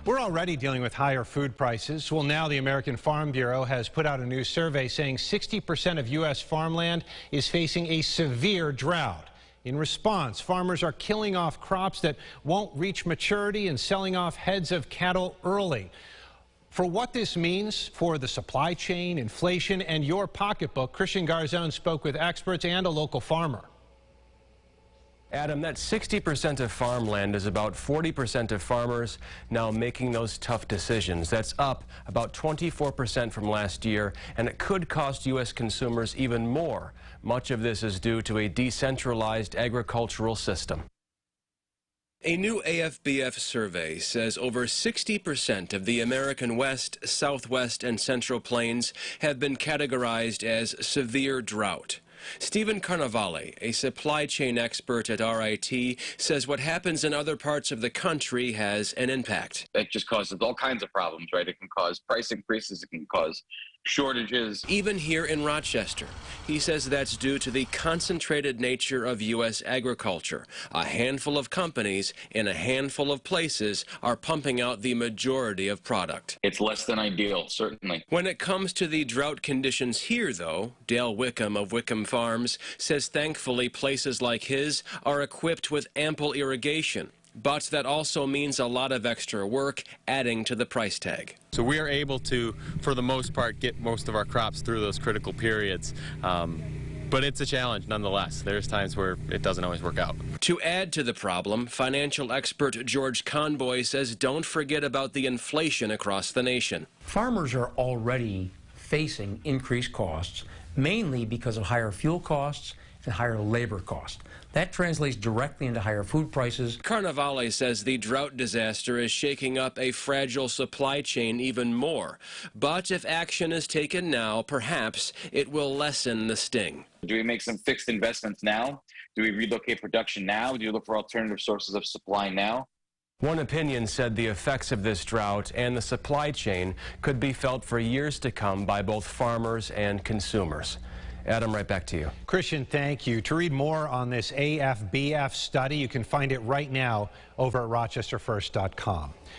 We're already dealing with higher food prices. Well, now the American Farm Bureau has put out a new survey saying 60% of U.S. farmland is facing a severe drought. In response, farmers are killing off crops that won't reach maturity and selling off heads of cattle early. For what this means for the supply chain, inflation, and your pocketbook, Christian Garzone spoke with experts and a local farmer. Adam, that 60% of farmland is about 40% of farmers now making those tough decisions. That's up about 24% from last year, and it could cost U.S. consumers even more. Much of this is due to a decentralized agricultural system. A new AFBF survey says over 60% of the American West, Southwest, and Central Plains have been categorized as severe drought. Stephen Carnevale, a supply chain expert at RIT, says what happens in other parts of the country has an impact. It just causes all kinds of problems, right? It can cause price increases, it can cause shortages. Even here in Rochester, he says that's due to the concentrated nature of U.S. agriculture. A handful of companies in a handful of places are pumping out the majority of product. It's less than ideal, certainly. When it comes to the drought conditions here, though, Dale Wickham of Wickham Farms says thankfully places like his are equipped with ample irrigation. But that also means a lot of extra work, adding to the price tag. So we are able to, for the most part, get most of our crops through those critical periods. But it's a challenge nonetheless. There's times where it doesn't always work out. To add to the problem, financial expert George Conboy says don't forget about the inflation across the nation. Farmers are already facing increased costs, mainly because of higher fuel costs and higher labor costs. That translates directly into higher food prices. Carnevale says the drought disaster is shaking up a fragile supply chain even more. But if action is taken now, perhaps it will lessen the sting. Do we make some fixed investments now? Do we relocate production now? Do you look for alternative sources of supply now? One opinion said the effects of this drought and the supply chain could be felt for years to come by both farmers and consumers. Adam, right back to you. Christian, thank you. To read more on this AFBF study, you can find it right now over at rochesterfirst.com.